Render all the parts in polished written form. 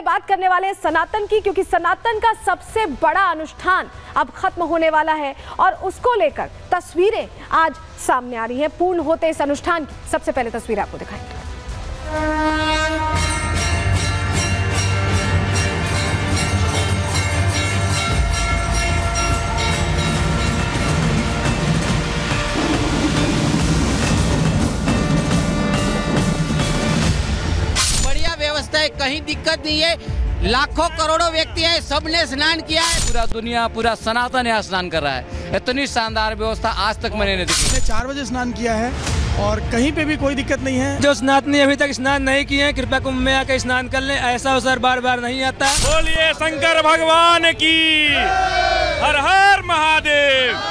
बात करने वाले हैं सनातन की, क्योंकि सनातन का सबसे बड़ा अनुष्ठान अब खत्म होने वाला है और उसको लेकर तस्वीरें आज सामने आ रही हैं पूर्ण होते इस अनुष्ठान की। सबसे पहले तस्वीर आपको दिखाएंगे। व्यवस्था है, कहीं दिक्कत नहीं है। लाखों करोड़ों व्यक्ति है, सबने स्नान किया है। पूरा दुनिया, पूरा सनातन यहाँ स्नान कर रहा है। इतनी शानदार व्यवस्था आज तक मैंने नहीं देखी। मैंने 4 बजे स्नान किया है और कहीं पे भी कोई दिक्कत नहीं है। जो स्नातनी अभी तक स्नान नहीं किए हैं, कृपया कुंभ में आकर स्नान कर लें। ऐसा अवसर बार बार नहीं आता। बोलिए शंकर भगवान की, हर हर महादेव।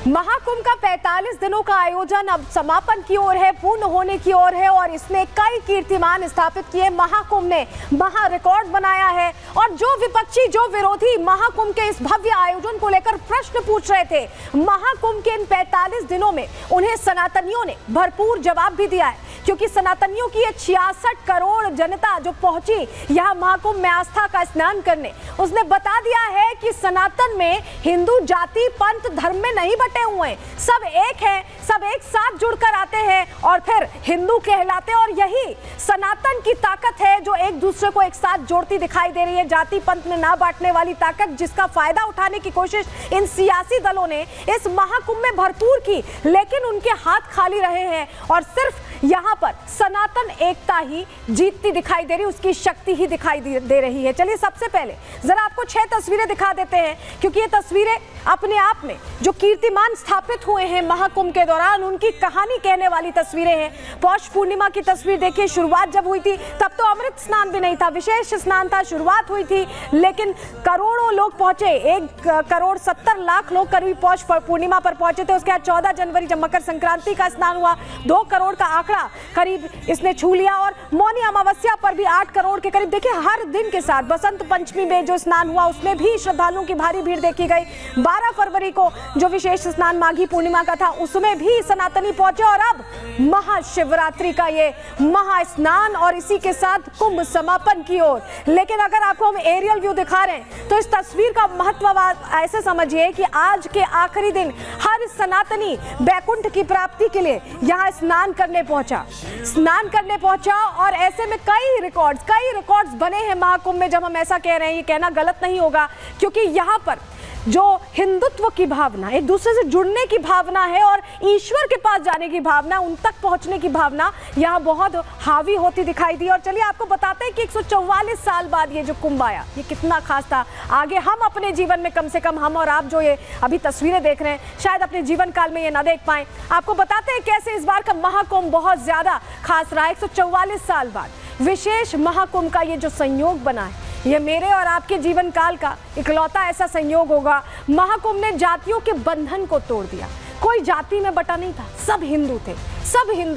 महाकुंभ का 45 दिनों का आयोजन अब समापन की ओर है, पूर्ण होने की ओर है और इसने कई कीर्तिमान स्थापित किए। महाकुंभ ने महा रिकॉर्ड बनाया है और जो विपक्षी, जो विरोधी महाकुंभ के इस भव्य आयोजन को लेकर प्रश्न पूछ रहे थे, महाकुंभ के इन 45 दिनों में उन्हें सनातनियों ने भरपूर जवाब भी दिया है, क्योंकि सनातनियों की ये 66 करोड़ जनता जो पहुंची यहाँ महाकुंभ में आस्था का स्नान करने, उसने बता दिया है कि सनातन में हिंदू जाति पंथ धर्म में नहीं बटे हुए हैं, सब एक है, सब एक साथ जुड़कर आते हैं और फिर हिंदू कहलाते हैं। और यही सनातन की ताकत है जो एक दूसरे को एक साथ जोड़ती दिखाई दे रही है। जाति पंथ में ना बांटने वाली ताकत, जिसका फायदा उठाने की कोशिश इन सियासी दलों ने इस महाकुंभ में भरपूर की, लेकिन उनके हाथ खाली रहे हैं और सिर्फ यहाँ पर सनातन एकता ही जीतती दिखाई दे रही, उसकी शक्ति ही दिखाई दे रही है। चलिए सबसे पहले जरा आपको 6 तस्वीरें दिखा देते हैं, क्योंकि ये तस्वीरें अपने आप में जो कीर्तिमान स्थापित हुए हैं महाकुंभ के दौरान, उनकी कहानी कहने वाली तस्वीरें हैं। पौष पूर्णिमा की तस्वीर देखिए, शुरुआत जब हुई थी तब तो अमृत स्नान भी नहीं था, विशेष स्नान था, शुरुआत हुई थी, लेकिन करोड़ों लोग पहुंचे, 1,70,00,000 लोग करीब पौष पूर्णिमा पर पहुंचे थे। उसके बाद 14 जनवरी जब मकर संक्रांति का स्नान हुआ, 2 करोड़ का आंकड़ा करीब इसने छू लिया और मौनी अमावस्या पर भी 8 करोड़ के करीब। देखिए हर दिन के साथ बसंत पंचमी में जो स्नान हुआ उसमें भी श्रद्धालुओं की भारी भीड़ देखी गई। 12 फरवरी को जो विशेष स्नान माघी पूर्णिमा का था उसमें भी सनातनी पहुंचे और अब महाशिवरात्रि का ये महास्नान और इसी के साथ कुंभ समापन की ओर। लेकिन अगर आपको हम एरियल व्यू दिखा रहे हैं तो इस तस्वीर का महत्व ऐसे समझिए कि आज के आखिरी दिन हर सनातनी बैकुंठ की प्राप्ति के लिए यहाँ स्नान करने पहुंचा और ऐसे में कई रिकॉर्ड्स बने हैं महाकुंभ में। जब हम ऐसा कह रहे हैं, ये कहना गलत नहीं होगा, क्योंकि यहाँ पर जो हिंदुत्व की भावना, एक दूसरे से जुड़ने की भावना है और ईश्वर के पास जाने की भावना, उन तक पहुंचने की भावना यहाँ बहुत हावी होती दिखाई दी। और चलिए आपको बताते हैं कि 144 साल बाद ये जो कुंभ आया, ये कितना खास था। आगे हम अपने जीवन में, कम से कम हम और आप जो ये अभी तस्वीरें देख रहे हैं, शायद अपने जीवन काल में ये ना देख पाए। आपको बताते हैं कैसे इस बार का महाकुंभ बहुत ज्यादा खास रहा। 144 साल बाद विशेष महाकुंभ का ये जो संयोग बना है, ये मेरे और आपके जीवन काल का इकलौता ऐसा संयोग होगा। महाकुंभ ने जातियों के बंधन को तोड़ दिया। कोई जाति में बटा नहीं था, सब हिंदू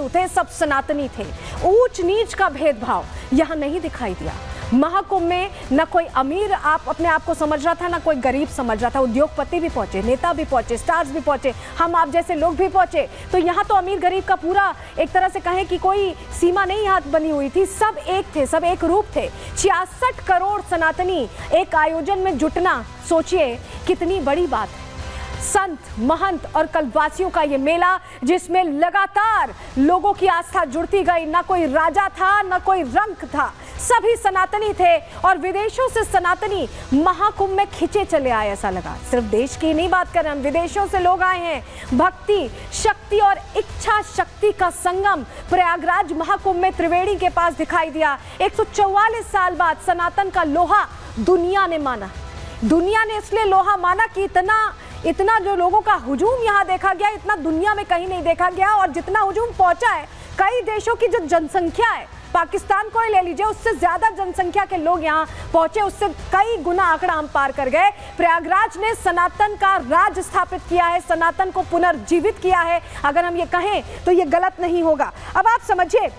थे, सब सनातनी थे। ऊंच नीच का भेदभाव यहाँ नहीं दिखाई दिया। महाकुंभ में न कोई अमीर अपने आप को समझ रहा था, न कोई गरीब समझ रहा था। उद्योगपति भी पहुंचे, नेता भी पहुंचे, स्टार्स भी पहुंचे, हम आप जैसे लोग भी पहुंचे। तो यहाँ तो अमीर गरीब का पूरा एक तरह से कहें कि कोई सीमा नहीं हाथ बनी हुई थी, सब एक थे, सब एक रूप थे। 66 करोड़ सनातनी एक आयोजन में जुटना, सोचिए कितनी बड़ी बात है। संत, महंत और कल्पवासियों का ये मेला, जिसमें लगातार लोगों की आस्था जुड़ती गई। ना कोई राजा था, ना कोई रंग था, सभी सनातनी थे और विदेशों से सनातनी महाकुंभ में खिंचे चले आए। ऐसा लगा, सिर्फ देश की नहीं बात कर रहे हम, विदेशों से लोग आए हैं। भक्ति, शक्ति और इच्छा शक्ति का संगम प्रयागराज महाकुंभ में त्रिवेणी के पास दिखाई दिया। 144 साल बाद सनातन का लोहा दुनिया ने माना। दुनिया ने इसलिए लोहा माना कि इतना जो लोगों का हुजूम यहाँ देखा गया, इतना दुनिया में कहीं नहीं देखा गया। और जितना हुजूम पहुंचा है, कई देशों की जो जनसंख्या है, पाकिस्तान को ही ले लीजिए, उससे ज्यादा जनसंख्या के लोग यहाँ पहुंचे, उससे कई गुना आंकड़ा हम पार कर गए। प्रयागराज ने सनातन का राज स्थापित किया है, सनातन को पुनर्जीवित किया है। अगर हम ये कहें तो ये गलत नहीं होगा। अब आप समझिए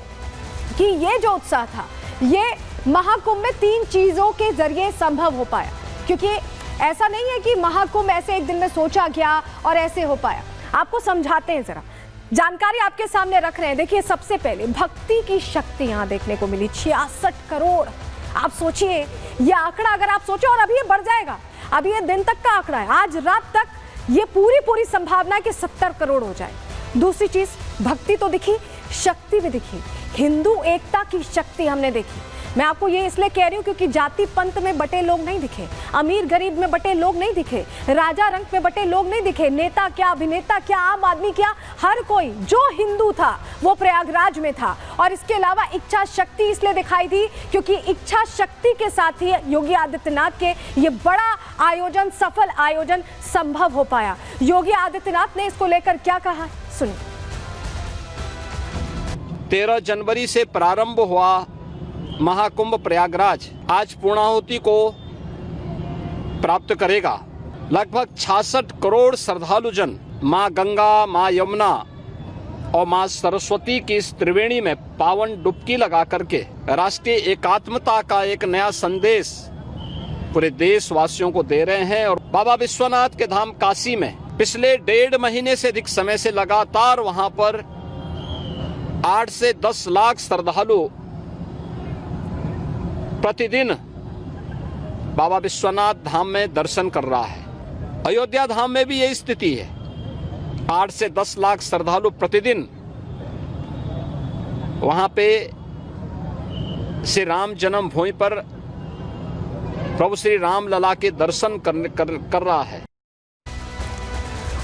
कि ये जो उत्साह था, ये महाकुंभ में 3 चीजों के जरिए संभव हो पाया, क्योंकि ऐसा नहीं है कि महाकुंभ ऐसे एक दिन में सोचा गया और ऐसे हो पाया। आपको समझाते हैं, जरा जानकारी आपके सामने रख रहे हैं। देखिए, सबसे पहले भक्ति की शक्ति यहां देखने को मिली, 66 करोड़। आप सोचिए ये आंकड़ा, अगर आप सोचो, और अभी ये बढ़ जाएगा, अभी ये दिन तक का आंकड़ा है, आज रात तक ये पूरी संभावना है कि 70 करोड़ हो जाए। दूसरी चीज, भक्ति तो दिखी, शक्ति भी दिखी, हिंदू एकता की शक्ति हमने देखी। मैं आपको ये इसलिए कह रही हूँ क्योंकि जाति पंथ में बटे लोग नहीं दिखे, अमीर गरीब में बटे लोग नहीं दिखे, राजा रंग में बटे लोग नहीं दिखे, नेता क्या, अभिनेता क्या, आम आदमी क्या, हर कोई जो हिंदू था वो प्रयागराज में था। और इसके अलावा इच्छा शक्ति इसलिए दिखाई दी क्योंकि इच्छा शक्ति के साथ ही योगी आदित्यनाथ के ये बड़ा आयोजन, सफल आयोजन संभव हो पाया। योगी आदित्यनाथ ने इसको लेकर क्या कहा, सुनिए। 13 जनवरी से प्रारंभ हुआ महाकुंभ प्रयागराज आज पूर्णाहुति को प्राप्त करेगा। लगभग 66 करोड़ श्रद्धालुजन मां गंगा, मां यमुना और मां सरस्वती की इस त्रिवेणी में पावन डुबकी लगा करके राष्ट्रीय एकात्मता का एक नया संदेश पूरे देशवासियों को दे रहे हैं। और बाबा विश्वनाथ के धाम काशी में पिछले 1.5 महीने से अधिक समय से लगातार वहां पर 8 से 10 लाख श्रद्धालु प्रतिदिन बाबा विश्वनाथ धाम में दर्शन कर रहा है। अयोध्या धाम में भी यही स्थिति है, 8 से 10 लाख श्रद्धालु प्रतिदिन वहां पे श्री राम जन्मभूमि पर प्रभु श्री राम लला के दर्शन कर रहा है।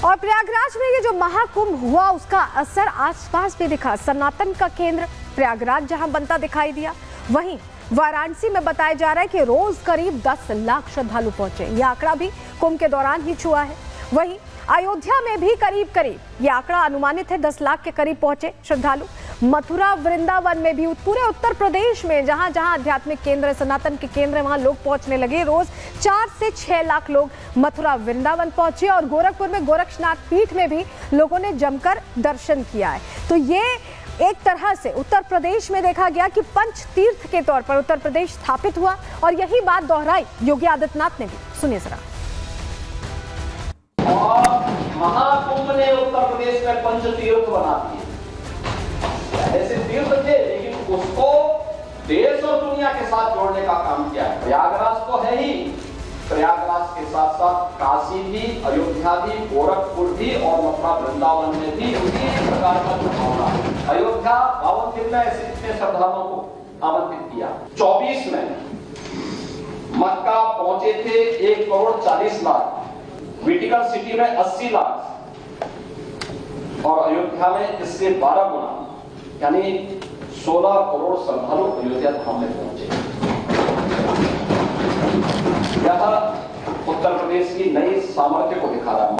और प्रयागराज में ये जो महाकुंभ हुआ उसका असर आसपास भी दिखा। सनातन का केंद्र प्रयागराज जहां बनता दिखाई दिया, वहीं वाराणसी में बताया जा रहा है कि रोज करीब 10 लाख श्रद्धालु पहुंचे। यह आंकड़ा भी कुंभ के दौरान ही छुआ है। वहीं अयोध्या में भी करीब यह आंकड़ा अनुमानित है, 10 लाख के करीब पहुंचे श्रद्धालु। मथुरा, वृंदावन में भी, पूरे उत्तर प्रदेश में जहां जहां आध्यात्मिक केंद्र, सनातन के केंद्र, वहां लोग पहुंचने लगे। रोज 4 से 6 लाख लोग मथुरा, वृंदावन पहुंचे। और गोरखपुर में गोरक्षनाथ पीठ में भी लोगों ने जमकर दर्शन किया है। तो ये एक तरह से उत्तर प्रदेश में देखा गया कि पंच तीर्थ के तौर पर उत्तर प्रदेश स्थापित हुआ। और यही बात दोहराई योगी आदित्यनाथ ने भी, सुनिए जरा। और महाकुंभ ने उत्तर प्रदेश में पंच तीर्थ बना दिए। ऐसे तीर्थ थे, लेकिन उसको देश और दुनिया के साथ जोड़ने का काम किया है। प्रयागराज तो है ही, प्रयागराज के साथ साथ काशी भी, अयोध्या भी, गोरखपुर भी और मथुरा वृंदावन में भी उसी प्रकार का भावना है। अयोध्या 52 दिन में ऐसे इतने श्रद्धालुओं को आमंत्रित किया। 24 में मक्का पहुंचे थे 1 करोड़ 40 लाख, वेटिकन सिटी में 80 लाख और अयोध्या में इससे 12 गुना, यानी 16 करोड़ श्रद्धालु अयोध्या धाम में पहुंचे। यह उत्तर प्रदेश की नई सामर्थ्य को दिखा रहा है।